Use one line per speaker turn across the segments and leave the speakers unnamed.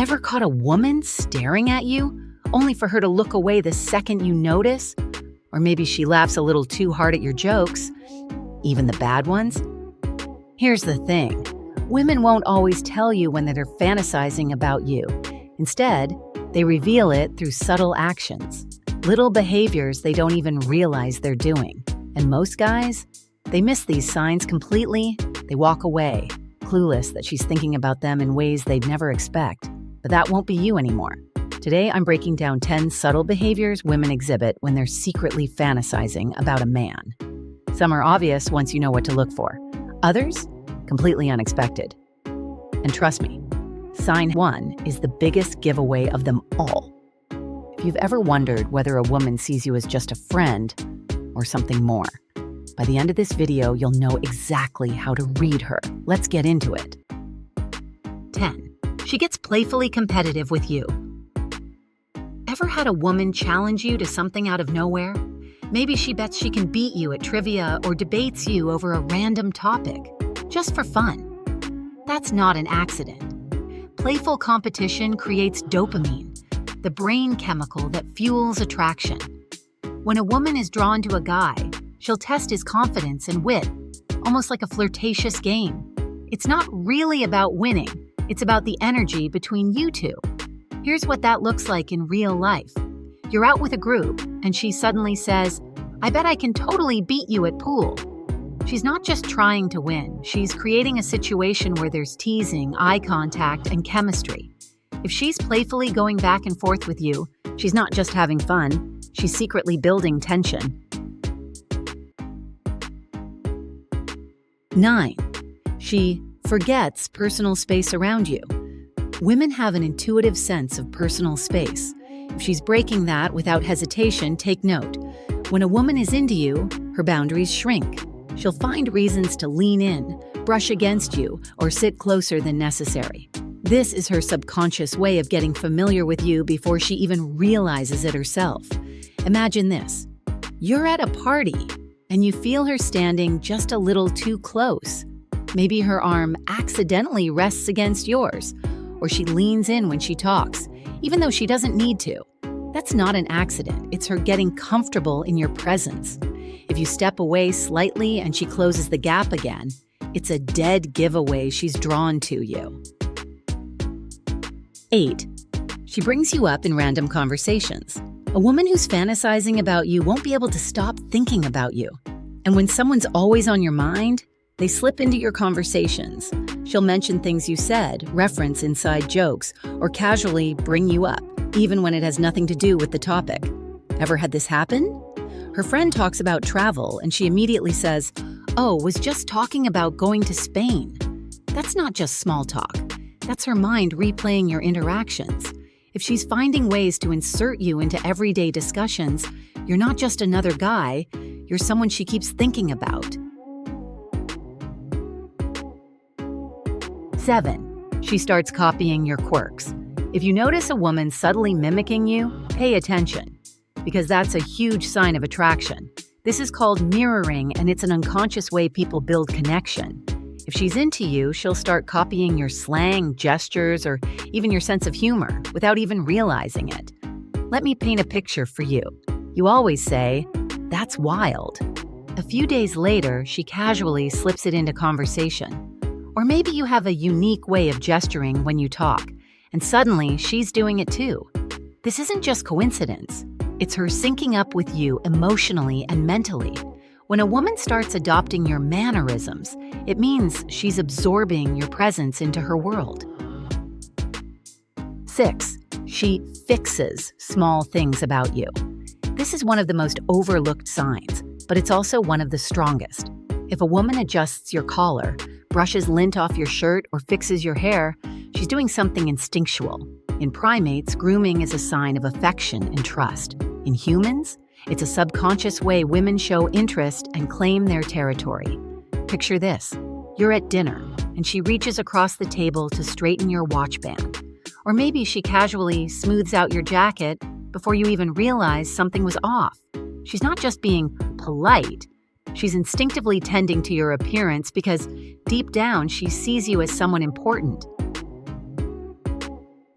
Ever caught a woman staring at you, only for her to look away the second you notice? Or maybe she laughs a little too hard at your jokes, even the bad ones? Here's the thing. Women won't always tell you when they're fantasizing about you. Instead, they reveal it through subtle actions, little behaviors they don't even realize they're doing. And most guys, they miss these signs completely. They walk away, clueless that she's thinking about them in ways they'd never expect. But that won't be you anymore. Today, I'm breaking down 10 subtle behaviors women exhibit when they're secretly fantasizing about a man. Some are obvious once you know what to look for. Others, completely unexpected. And trust me, sign 1 is the biggest giveaway of them all. If you've ever wondered whether a woman sees you as just a friend or something more, by the end of this video, you'll know exactly how to read her. Let's get into it. 10. She gets playfully competitive with you. Ever had a woman challenge you to something out of nowhere? Maybe she bets she can beat you at trivia or debates you over a random topic, just for fun. That's not an accident. Playful competition creates dopamine, the brain chemical that fuels attraction. When a woman is drawn to a guy, she'll test his confidence and wit, almost like a flirtatious game. It's not really about winning, it's about the energy between you two. Here's what that looks like in real life. You're out with a group, and she suddenly says, "I bet I can totally beat you at pool." She's not just trying to win, she's creating a situation where there's teasing, eye contact, and chemistry. If she's playfully going back and forth with you, she's not just having fun, she's secretly building tension. 9. She forgets personal space around you. Women have an intuitive sense of personal space. If she's breaking that without hesitation, take note. When a woman is into you, her boundaries shrink. She'll find reasons to lean in, brush against you, or sit closer than necessary. This is her subconscious way of getting familiar with you before she even realizes it herself. Imagine this. You're at a party, and you feel her standing just a little too close. Maybe her arm accidentally rests against yours, or she leans in when she talks, even though she doesn't need to. That's not an accident. It's her getting comfortable in your presence. If you step away slightly and she closes the gap again, it's a dead giveaway she's drawn to you. 8. She brings you up in random conversations. A woman who's fantasizing about you won't be able to stop thinking about you. And when someone's always on your mind, they slip into your conversations. She'll mention things you said, reference inside jokes, or casually bring you up, even when it has nothing to do with the topic. Ever had this happen? Her friend talks about travel, and she immediately says, "Oh, was just talking about going to Spain." That's not just small talk. That's her mind replaying your interactions. If she's finding ways to insert you into everyday discussions, you're not just another guy, you're someone she keeps thinking about. 7. She starts copying your quirks. If you notice a woman subtly mimicking you, pay attention, because that's a huge sign of attraction. This is called mirroring, and it's an unconscious way people build connection. If she's into you, she'll start copying your slang, gestures, or even your sense of humor without even realizing it. Let me paint a picture for you. You always say, "That's wild." A few days later, she casually slips it into conversation. Or maybe you have a unique way of gesturing when you talk, and suddenly she's doing it too. This isn't just coincidence. It's her syncing up with you emotionally and mentally. When a woman starts adopting your mannerisms, it means she's absorbing your presence into her world. 6. She fixes small things about you. This is one of the most overlooked signs, but it's also one of the strongest. If a woman adjusts your collar, brushes lint off your shirt, or fixes your hair, she's doing something instinctual. In primates, grooming is a sign of affection and trust. In humans, it's a subconscious way women show interest and claim their territory. Picture this. You're at dinner, and she reaches across the table to straighten your watch band. Or maybe she casually smooths out your jacket before you even realize something was off. She's not just being polite. She's instinctively tending to your appearance because deep down she sees you as someone important.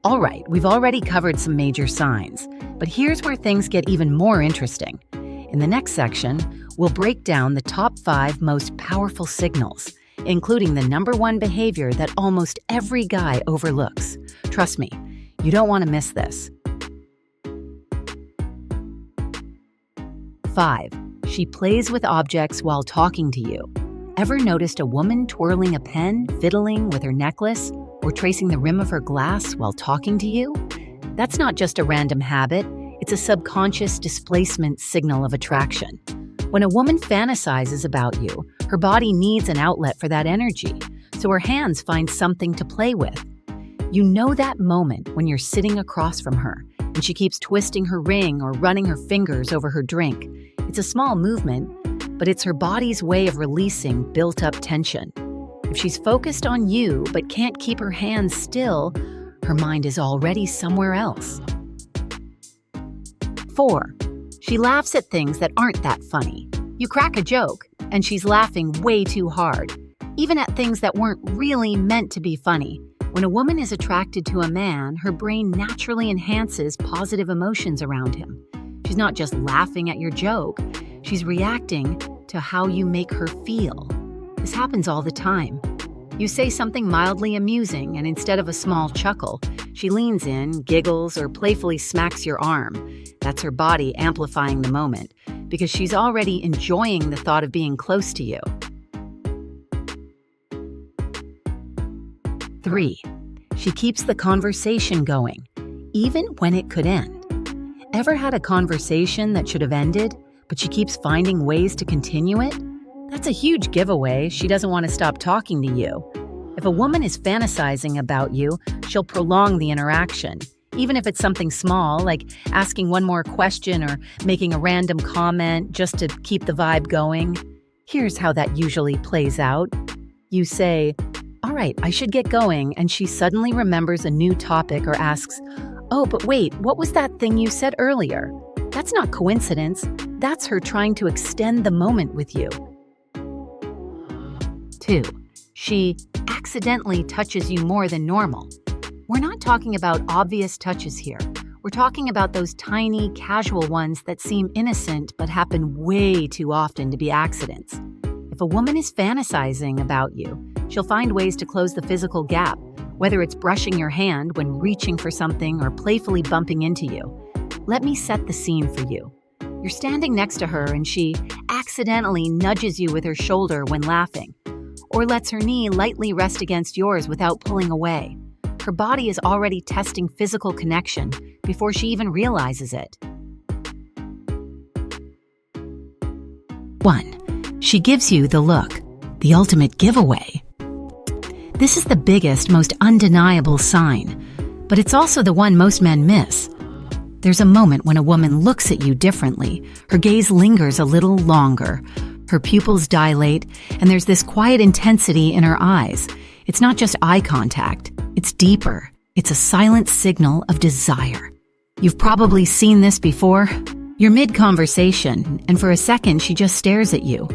All right, we've already covered some major signs, but here's where things get even more interesting. In the next section, we'll break down the top 5 most powerful signals, including the #1 behavior that almost every guy overlooks. Trust me, you don't want to miss this. 5. She plays with objects while talking to you. Ever noticed a woman twirling a pen, fiddling with her necklace, or tracing the rim of her glass while talking to you? That's not just a random habit, it's a subconscious displacement signal of attraction. When a woman fantasizes about you, her body needs an outlet for that energy, so her hands find something to play with. You know that moment when you're sitting across from her and she keeps twisting her ring or running her fingers over her drink. It's a small movement, but it's her body's way of releasing built-up tension. If she's focused on you but can't keep her hands still, her mind is already somewhere else. 4. She laughs at things that aren't that funny. You crack a joke, and she's laughing way too hard, even at things that weren't really meant to be funny. When a woman is attracted to a man, her brain naturally enhances positive emotions around him. She's not just laughing at your joke, she's reacting to how you make her feel. This happens all the time. You say something mildly amusing, and instead of a small chuckle, she leans in, giggles, or playfully smacks your arm. That's her body amplifying the moment, because she's already enjoying the thought of being close to you. 3. She keeps the conversation going, even when it could end. Ever had a conversation that should have ended, but she keeps finding ways to continue it? That's a huge giveaway. She doesn't want to stop talking to you. If a woman is fantasizing about you, she'll prolong the interaction, even if it's something small, like asking one more question or making a random comment just to keep the vibe going. Here's how that usually plays out. You say, "All right, I should get going," and she suddenly remembers a new topic or asks, "Oh, but wait, what was that thing you said earlier?" That's not coincidence. That's her trying to extend the moment with you. 2. She accidentally touches you more than normal. We're not talking about obvious touches here. We're talking about those tiny, casual ones that seem innocent but happen way too often to be accidents. If a woman is fantasizing about you, she'll find ways to close the physical gap, whether it's brushing your hand when reaching for something or playfully bumping into you. Let me set the scene for you. You're standing next to her and she accidentally nudges you with her shoulder when laughing, or lets her knee lightly rest against yours without pulling away. Her body is already testing physical connection before she even realizes it. 1. She gives you the look, the ultimate giveaway. This is the biggest, most undeniable sign, but it's also the one most men miss. There's a moment when a woman looks at you differently. Her gaze lingers a little longer. Her pupils dilate, and there's this quiet intensity in her eyes. It's not just eye contact. It's deeper. It's a silent signal of desire. You've probably seen this before. You're mid-conversation, and for a second she just stares at you,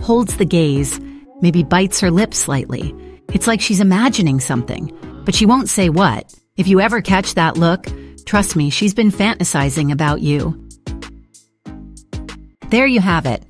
holds the gaze, maybe bites her lips slightly. It's like she's imagining something, but she won't say what. If you ever catch that look, trust me, she's been fantasizing about you. There you have it.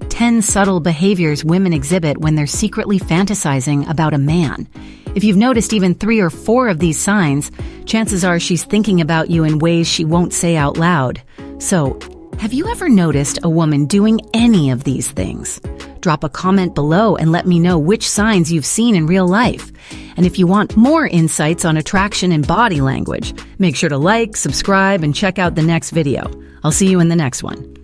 10 subtle behaviors women exhibit when they're secretly fantasizing about a man. If you've noticed even 3 or 4 of these signs, chances are she's thinking about you in ways she won't say out loud. So, have you ever noticed a woman doing any of these things? Drop a comment below and let me know which signs you've seen in real life. And if you want more insights on attraction and body language, make sure to like, subscribe, and check out the next video. I'll see you in the next one.